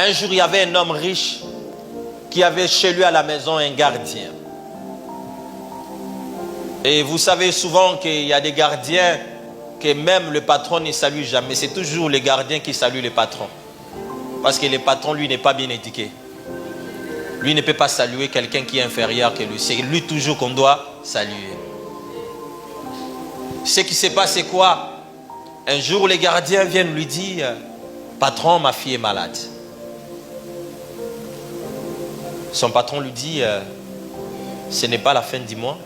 Un jour, il y avait un homme riche qui avait chez lui à la maison un gardien. Et vous savez souvent qu'il y a des gardiens que même le patron ne salue jamais. C'est toujours les gardiens qui saluent le patron. Parce que le patron, lui, n'est pas bien éduqué. Lui ne peut pas saluer quelqu'un qui est inférieur que lui. C'est lui toujours qu'on doit saluer. Ce qui se passe, c'est quoi? Un jour, les gardiens viennent lui dire, patron, ma fille est malade. Son patron lui dit, ce n'est pas la fin du mois.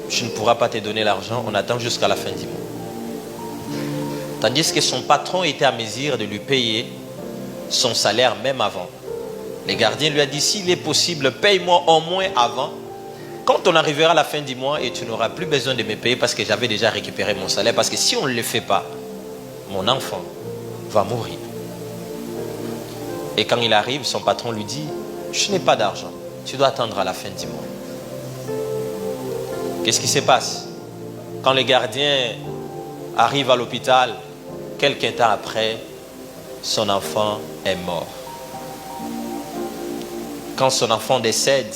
Je ne pourrai pas te donner l'argent. On attend jusqu'à la fin du mois. Tandis que son patron était à mesure de lui payer son salaire même avant. Le gardien lui a dit, s'il est possible, paye-moi au moins avant. Quand on arrivera à la fin du mois et tu n'auras plus besoin de me payer parce que j'avais déjà récupéré mon salaire. Parce que si on ne le fait pas, mon enfant va mourir. Et quand il arrive, son patron lui dit, je n'ai pas d'argent. Tu dois attendre à la fin du mois. Qu'est-ce qui se passe? Quand le gardien arrive à l'hôpital, quelques temps après, son enfant est mort. Quand son enfant décède,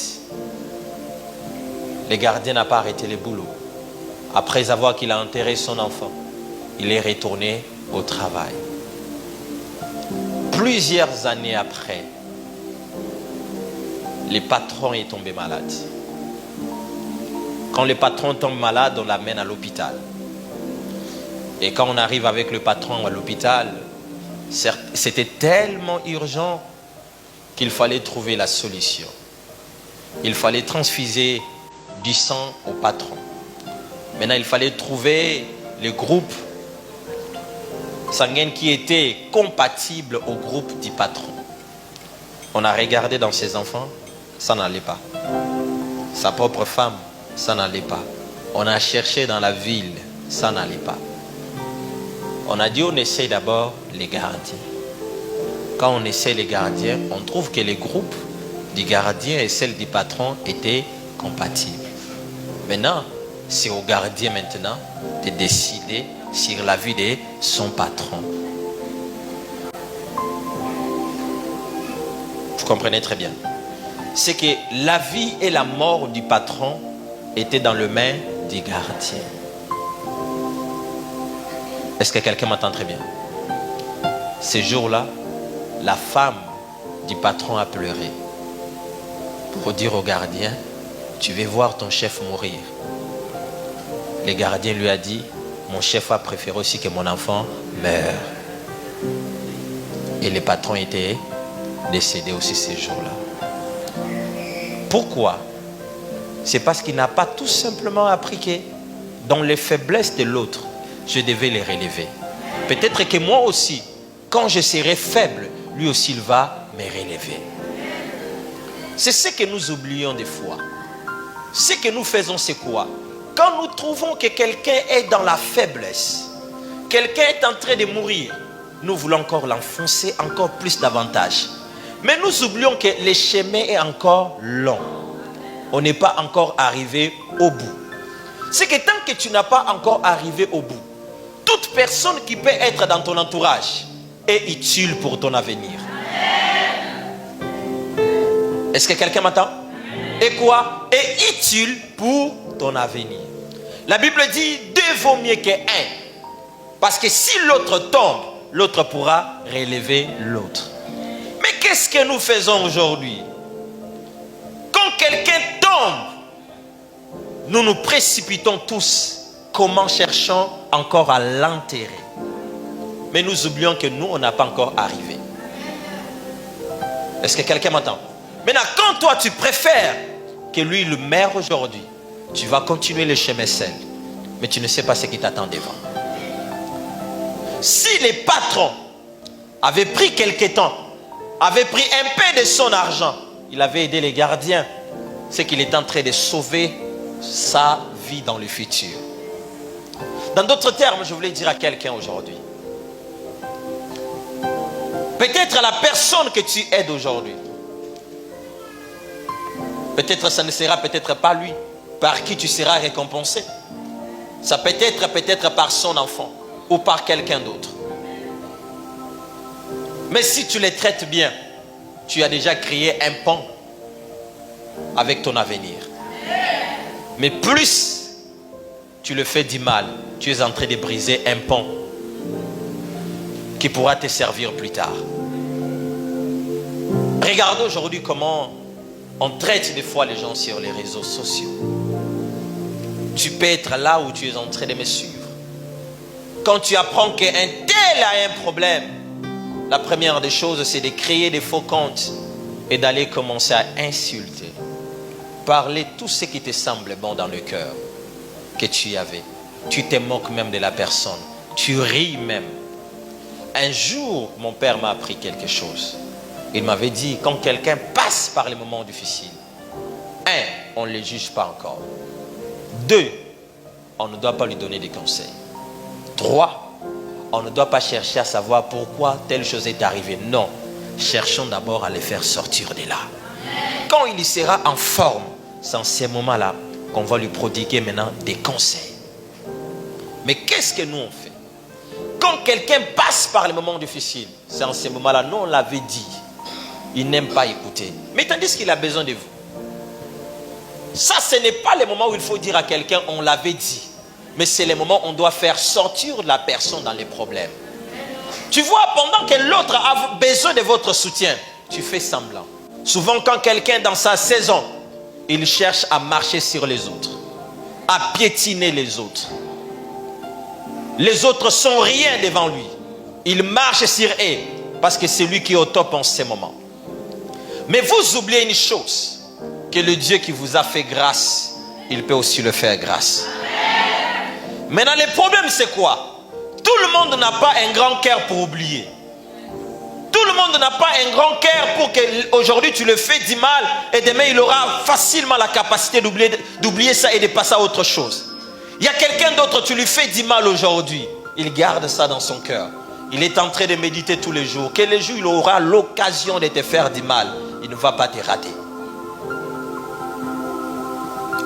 le gardien n'a pas arrêté le boulot. Après avoir qu'il a enterré son enfant, il est retourné au travail. Plusieurs années après, le patron est tombé malade. Quand le patron tombe malade, on l'amène à l'hôpital. Et quand on arrive avec le patron à l'hôpital, c'était tellement urgent qu'il fallait trouver la solution. Il fallait transfuser du sang au patron. Maintenant, il fallait trouver le groupe sanguin qui était compatible au groupe du patron. On a regardé dans ses enfants, ça n'allait pas. Sa propre femme, ça n'allait pas. On a cherché dans la ville, ça n'allait pas. On a dit on essaie d'abord les gardiens. Quand on essaie les gardiens, on trouve que les groupes du gardien et celle du patron étaient compatibles. Maintenant, c'est au gardien maintenant de décider sur la vie de son patron. Vous comprenez très bien. C'est que la vie et la mort du patron étaient dans les mains du gardien. Est-ce que quelqu'un m'entend très bien? Ce jour-là, la femme du patron a pleuré pour dire au gardien, tu veux voir ton chef mourir. Le gardien lui a dit, mon chef a préféré aussi que mon enfant meure. Et le patron était décédé aussi ce jour-là. Pourquoi? C'est parce qu'il n'a pas tout simplement appris que dans les faiblesses de l'autre, je devais les relever. Peut-être que moi aussi, quand je serai faible, lui aussi il va me relever. C'est ce que nous oublions des fois. Ce que nous faisons, c'est quoi? Quand nous trouvons que quelqu'un est dans la faiblesse, quelqu'un est en train de mourir, nous voulons encore l'enfoncer encore plus davantage. Mais nous oublions que le chemin est encore long. On n'est pas encore arrivé au bout. C'est que tant que tu n'as pas encore arrivé au bout, toute personne qui peut être dans ton entourage est utile pour ton avenir. Est-ce que quelqu'un m'entend? Et quoi? Est utile pour ton avenir. La Bible dit deux vaut mieux qu'un. Parce que si l'autre tombe, l'autre pourra relever l'autre. Mais qu'est-ce que nous faisons aujourd'hui? Quand quelqu'un tombe, nous nous précipitons tous. Comment cherchons encore à l'enterrer? Mais nous oublions que nous, on n'a pas encore arrivé. Est-ce que quelqu'un m'entend? Maintenant, quand toi, tu préfères que lui le meure aujourd'hui, tu vas continuer le chemin seul. Mais tu ne sais pas ce qui t'attend devant. Si les patrons avaient pris quelque temps, avaient pris un peu de son argent, il avait aidé les gardiens, c'est qu'il est en train de sauver sa vie dans le futur. Dans d'autres termes, je voulais dire à quelqu'un aujourd'hui, peut-être la personne que tu aides aujourd'hui, peut-être ça ne sera peut-être pas lui par qui tu seras récompensé. Ça peut être peut-être par son enfant ou par quelqu'un d'autre. Mais si tu les traites bien, tu as déjà créé un pont avec ton avenir. Mais plus tu le fais du mal, tu es en train de briser un pont qui pourra te servir plus tard. Regardez aujourd'hui comment on traite des fois les gens sur les réseaux sociaux. Tu peux être là où tu es en train de me suivre. Quand tu apprends qu'un tel a un problème, la première des choses, c'est de créer des faux comptes et d'aller commencer à insulter, parler tout ce qui te semble bon dans le cœur que tu avais. Tu te moques même de la personne. Tu ris même. Un jour, mon père m'a appris quelque chose. Il m'avait dit, quand quelqu'un passe par les moments difficiles, 1, on ne le juge pas encore. 2, on ne doit pas lui donner des conseils. 3, on ne doit pas chercher à savoir pourquoi telle chose est arrivée. Non, cherchons d'abord à le faire sortir de là. Quand il sera en forme, c'est en ces moments-là qu'on va lui prodiguer maintenant des conseils. Mais qu'est-ce que nous on fait? Quand quelqu'un passe par les moments difficiles, c'est en ces moments-là, nous on l'avait dit, il n'aime pas écouter. Mais tandis qu'il a besoin de vous. Ça, ce n'est pas le moment où il faut dire à quelqu'un, on l'avait dit. Mais c'est le moment où on doit faire sortir la personne dans les problèmes. Tu vois, pendant que l'autre a besoin de votre soutien, tu fais semblant. Souvent, quand quelqu'un dans sa saison, il cherche à marcher sur les autres, à piétiner les autres. Les autres sont rien devant lui. Il marche sur eux parce que c'est lui qui est au top en ce moment. Mais vous oubliez une chose, que le Dieu qui vous a fait grâce, il peut aussi le faire grâce. Maintenant, le problème c'est quoi? Tout le monde n'a pas un grand cœur pour oublier. Tout le monde n'a pas un grand cœur pour que aujourd'hui tu le fais du mal et demain il aura facilement la capacité d'oublier ça et de passer à autre chose. Il y a quelqu'un d'autre, tu lui fais du mal aujourd'hui, il garde ça dans son cœur. Il est en train de méditer tous les jours. Que les jours il aura l'occasion de te faire du mal, il ne va pas te rater.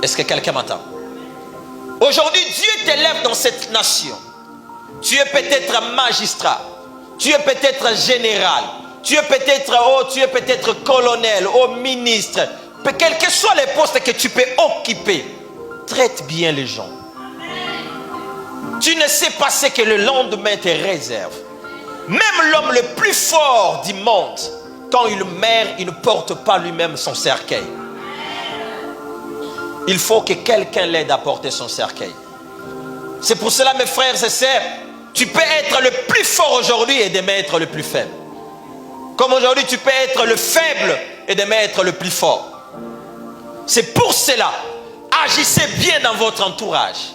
Est-ce que quelqu'un m'entend? Aujourd'hui, Dieu t'élève dans cette nation. Tu es peut-être magistrat, tu es peut-être général, tu es peut-être colonel, ministre, quels que soient les postes que tu peux occuper. Traite bien les gens. Tu ne sais pas ce que le lendemain te réserve. Même l'homme le plus fort du monde, quand il meurt, il ne porte pas lui-même son cercueil. Il faut que quelqu'un l'aide à porter son cercueil. C'est pour cela, mes frères et sœurs, tu peux être le plus fort aujourd'hui et demain être le plus faible. Comme aujourd'hui, tu peux être le faible et demain être le plus fort. C'est pour cela, agissez bien dans votre entourage.